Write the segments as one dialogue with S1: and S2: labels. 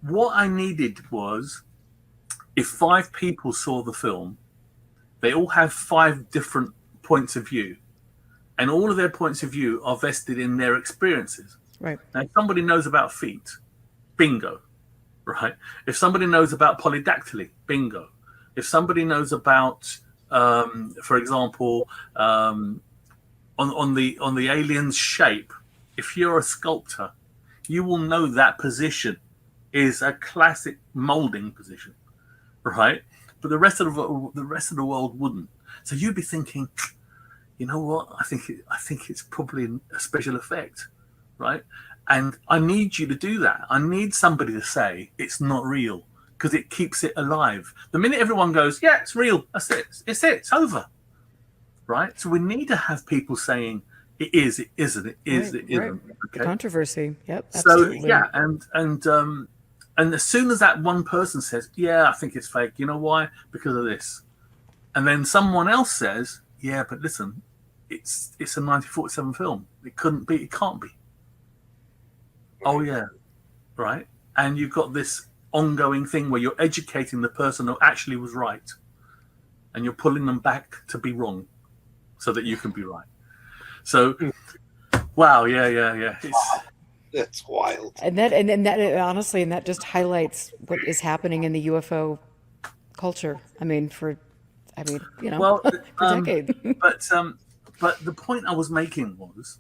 S1: what I needed was, if 5 people saw the film, they all have 5 different points of view, and all of their points of view are vested in their experiences.
S2: Right.
S1: Now, if somebody knows about feet, bingo, right? If somebody knows about polydactyly, bingo. If somebody knows about, for example, on the alien's shape, if you're a sculptor, you will know that position is a classic molding position, right? But the rest of the world wouldn't. So you'd be thinking, you know what? I think it's probably a special effect, right? And I need you to do that. I need somebody to say it's not real, because it keeps it alive. The minute everyone goes, yeah, it's real, that's it. It's over, right? So we need to have people saying it is, it isn't, it is,
S2: Right.
S1: it
S2: Right.
S1: isn't.
S2: The
S1: Okay.
S2: controversy. Yep.
S1: So
S2: Absolutely.
S1: yeah, and as soon as that one person says, yeah, I think it's fake, you know why? Because of this. And then someone else says, yeah, but listen, it's a 1947 film. It couldn't be, it can't be. Oh yeah, right. And you've got this ongoing thing where you're educating the person who actually was right, and you're pulling them back to be wrong so that you can be right. So wow, yeah.
S3: That's wild.
S2: And that honestly, and that just highlights what is happening in the UFO culture. I mean,
S1: Well,
S2: for decades.
S1: but but the point I was making was,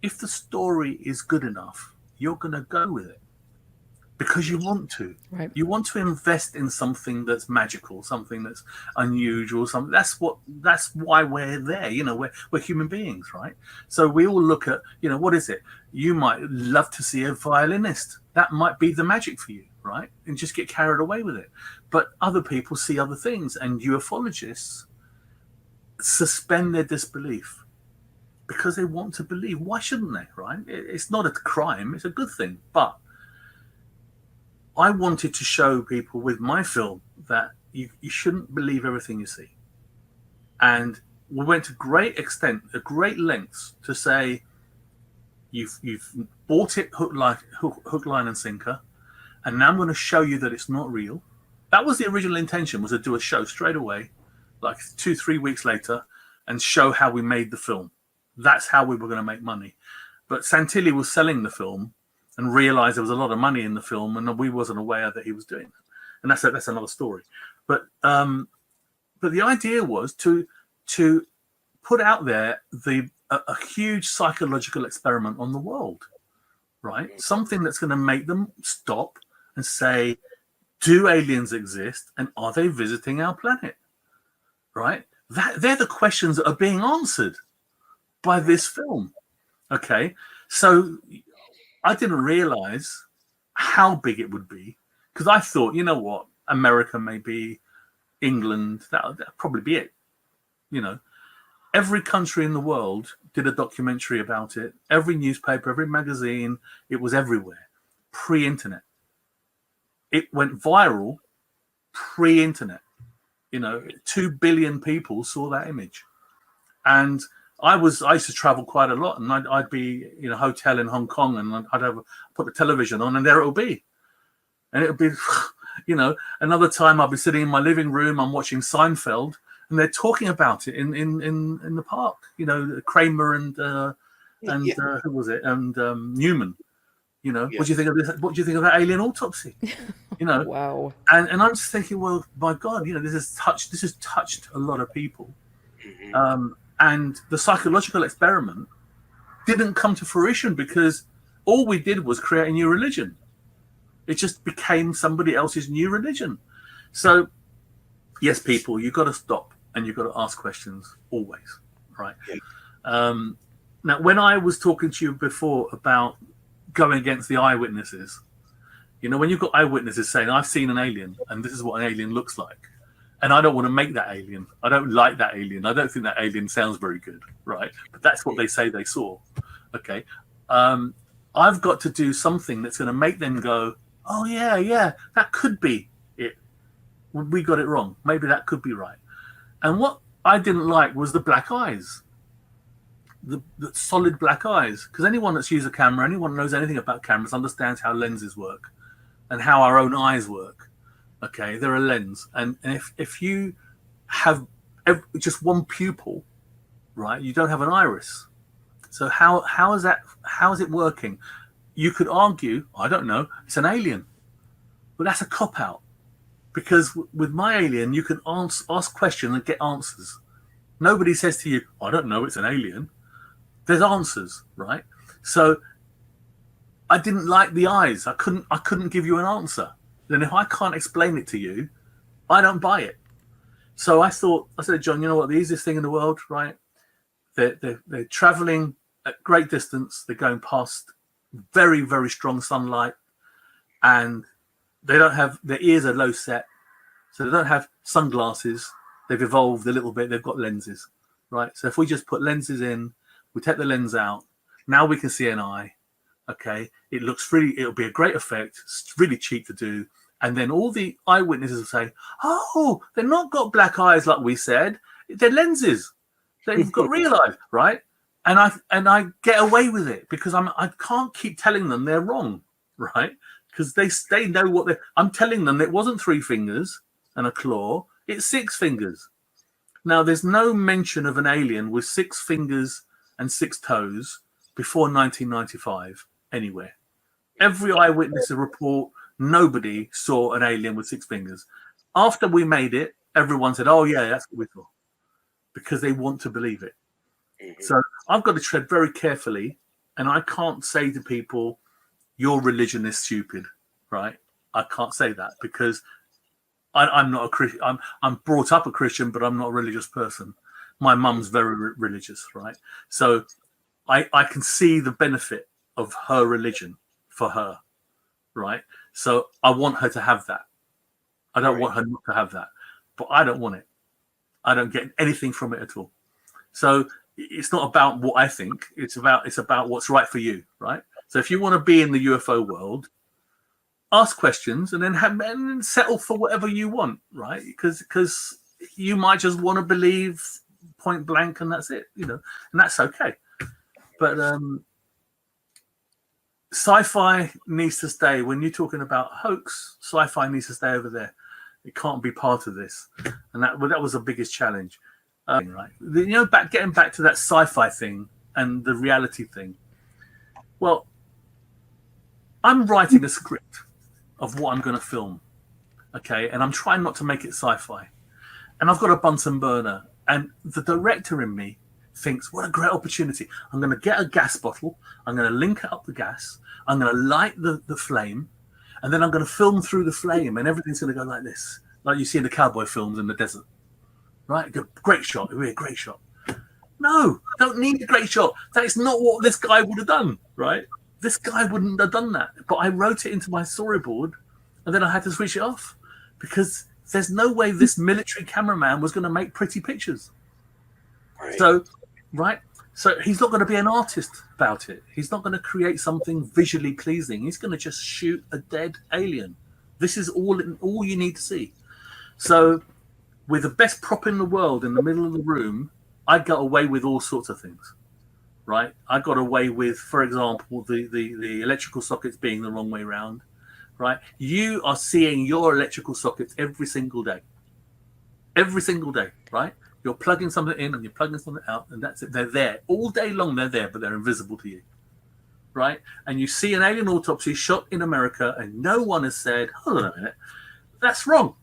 S1: if the story is good enough, you're going to go with it because you want to.
S2: Right.
S1: You want to invest in something that's magical, something that's unusual. Something that's why we're there. We're human beings, right? So we all look at, what is it? You might love to see a violinist. That might be the magic for you, right? And just get carried away with it. But other people see other things, and ufologists suspend their disbelief because they want to believe. Why shouldn't they, right? It's not a crime. It's a good thing. But I wanted to show people with my film that you shouldn't believe everything you see. And we went to great lengths to say, you've bought it hook, line, and sinker, and now I'm going to show you that it's not real. That was the original intention, was to do a show straight away, like 2-3 weeks later, and show how we made the film. That's how we were going to make money. But Santilli was selling the film and realized there was a lot of money in the film, and we wasn't aware that he was doing that. And that's another story. But the idea was to put out there a huge psychological experiment on the world, right? Something that's going to make them stop and say, do aliens exist, and are they visiting our planet? Right? They're the questions that are being answered by this film. Okay, so I didn't realize how big it would be, because I thought, you know what, America, maybe England, that'll probably be it. Every country in the world did a documentary about it. Every newspaper, every magazine, it was everywhere. Pre-internet, it went viral. Pre-internet, 2 billion people saw that image, and I used to travel quite a lot, and I'd be in a hotel in Hong Kong, and I'd put the television on, and there it'll be, and it'll be, another time I'll be sitting in my living room, I'm watching Seinfeld, and they're talking about it in the park, Kramer and who was it, and Newman. What do you think of this? What do you think of that alien autopsy?
S2: Wow.
S1: And I'm just thinking, well, my God, this has touched a lot of people. And the psychological experiment didn't come to fruition because all we did was create a new religion. It just became somebody else's new religion. So, yes, people, you've got to stop and you've got to ask questions always, right? Now, when I was talking to you before about going against the eyewitnesses, when you've got eyewitnesses saying, I've seen an alien and this is what an alien looks like, and I don't want to make that alien. I don't like that alien. I don't think that alien sounds very good, right? But that's what they say they saw. Okay. I've got to do something that's going to make them go, oh, yeah, that could be it. We got it wrong. Maybe that could be right. And what I didn't like was the black eyes, the solid black eyes. Because anyone that's used a camera, anyone who knows anything about cameras understands how lenses work. and how our own eyes work. Okay, they're a lens, and if you have just one pupil, right, you don't have an iris. So how is that? How is it working? You could argue, I don't know, it's an alien, but that's a cop out, because with my alien, you can ask questions and get answers. Nobody says to you, I don't know, it's an alien. There's answers, right? So I didn't like the eyes. I couldn't give you an answer. Then if I can't explain it to you, I don't buy it. So I said, John, you know what? The easiest thing in the world, right? They're traveling at great distance. They're going past very, very strong sunlight, and they don't have, their ears are low set, so they don't have sunglasses. They've evolved a little bit. They've got lenses, right? So if we just put lenses in, we take the lens out. Now we can see an eye. Okay, it looks really, it'll be a great effect. It's really cheap to do. And then all the eyewitnesses will say, oh, they've not got black eyes like we said. They're lenses. They've got real eyes, right? And I get away with it because I can't keep telling them they're wrong, right? Because they know what I'm telling them. It wasn't 3 fingers and a claw. It's 6 fingers. Now, there's no mention of an alien with 6 fingers and 6 toes before 1995 anywhere. Every eyewitness report, nobody saw an alien with 6 fingers. After we made it, everyone said, oh, yeah, that's what we saw, because they want to believe it. So I've got to tread very carefully, and I can't say to people, your religion is stupid, right? I can't say that because I'm not a Christian. I'm brought up a Christian, but I'm not a religious person. My mum's very religious, right? So I can see the benefit of her religion for her, right? So I want her to have that. I don't want her not to have that, but I don't want it. I don't get anything from it at all. So it's not about what I think. It's about what's right for you, right? So if you want to be in the UFO world, ask questions and then settle for whatever you want, right? Because you might just want to believe point blank and that's it, and that's okay. But sci-fi needs to stay. When you're talking about hoax, sci-fi needs to stay over there. It can't be part of this, and that was the biggest challenge, right? Getting back to that sci-fi thing and the reality thing. Well, I'm writing a script of what I'm going to film, okay, and I'm trying not to make it sci-fi, and I've got a Bunsen burner, and the director in me thinks, what a great opportunity. I'm going to get a gas bottle, I'm going to link up the gas, I'm going to light the flame, and then I'm going to film through the flame, and everything's going to go like this, like you see in the cowboy films in the desert, right? Great shot, it'll be a great shot. No, don't need a great shot. That is not what this guy would have done, right? This guy wouldn't have done that. But I wrote it into my storyboard, and then I had to switch it off because there's no way this military cameraman was going to make pretty pictures. Right. So he's not going to be an artist about it. He's not going to create something visually pleasing. He's going to just shoot a dead alien. This is all you need to see. So with the best prop in the world in the middle of the room, I got away with all sorts of things. Right, I got away with, for example, the electrical sockets being the wrong way around. Right, you are seeing your electrical sockets every single day. Every single day, right? You're plugging something in and you're plugging something out, and that's it. They're there all day long. They're there, but they're invisible to you, right? And you see an alien autopsy shot in America, and no one has said, "Hold on a minute, that's wrong,"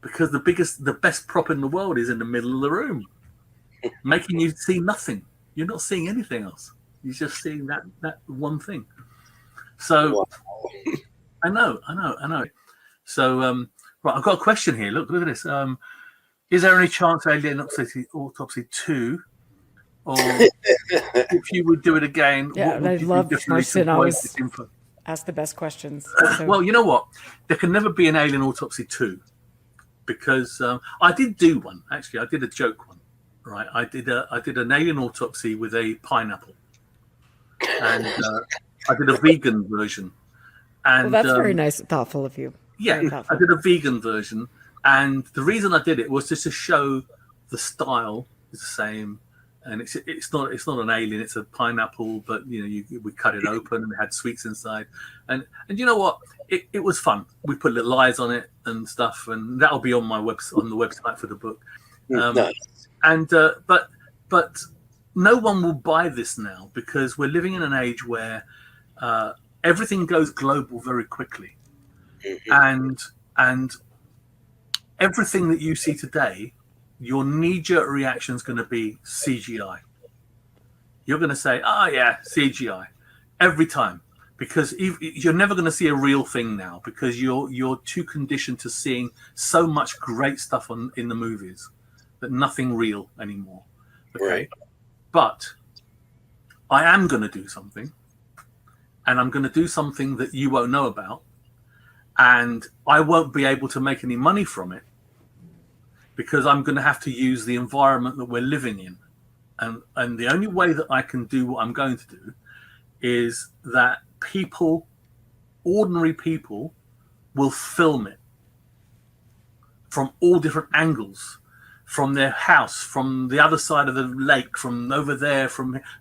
S1: because the best prop in the world is in the middle of the room, making you see nothing. You're not seeing anything else. You're just seeing that one thing. So, wow. I know. So, right, I've got a question here. Look at this. Is there any chance alien autopsy 2, or if you would do it again?
S2: Yeah, I love Marcin always ask the best questions. So.
S1: Well, you know what? There can never be an alien autopsy 2 because I did do one. Actually, I did a joke one. Right, I did an alien autopsy with a pineapple, and I did a vegan version. And
S2: well, that's very nice, thoughtful of you.
S1: Yeah, I did a vegan version, and the reason I did it was just to show the style is the same, and it's not an alien. It's a pineapple, but we cut it open and it had sweets inside, and you know what? It was fun. We put little eyes on it and stuff, and that'll be on the website for the book.
S3: Nice.
S1: And but no one will buy this now because we're living in an age where everything goes global very quickly, and everything that you see today, your knee-jerk reaction is going to be CGI. You're going to say, "Oh yeah, CGI," every time, because you're never going to see a real thing now because you're too conditioned to seeing so much great stuff in the movies that nothing real anymore. Okay?
S3: Right.
S1: But I am going to do something, and I'm going to do something that you won't know about, and I won't be able to make any money from it because I'm going to have to use the environment that we're living in. And the only way that I can do what I'm going to do is that ordinary people, will film it from all different angles, from their house, from the other side of the lake, from over there,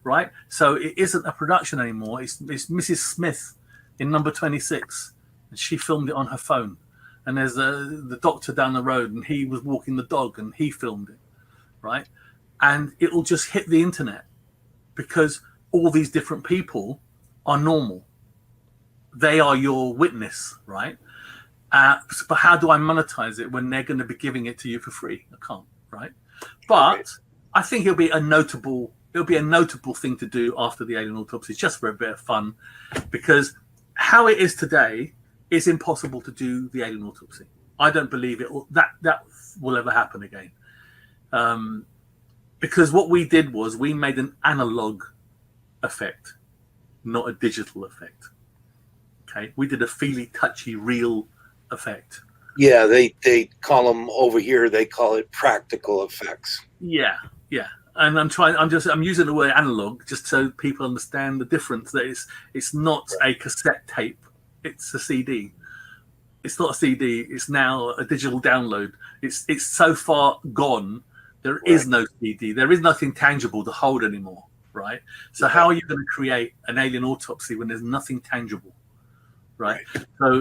S1: right? So it isn't a production anymore. It's Mrs. Smith in number 26, and she filmed it on her phone. And there's the doctor down the road, and he was walking the dog, and he filmed it, right? And it will just hit the internet because all these different people are normal. They are your witness, right? But how do I monetize it when they're going to be giving it to you for free? I can't, right? But I think it'll be a notable thing to do after the Alien Autopsy, just for a bit of fun, because how it is today, it's impossible to do the Alien Autopsy. I don't believe that will ever happen again. Because what we did was we made an analog effect, not a digital effect. Okay, we did a feely, touchy, real effect.
S3: Yeah, they call them over here. They call it practical effects.
S1: Yeah. And I'm using the word analog just so people understand the difference. That it's not a cassette tape. It's a CD. It's not a CD. It's now a digital download. It's so far gone. There is no CD. There is nothing tangible to hold anymore, right? So how are you going to create an Alien Autopsy when there's nothing tangible, right? So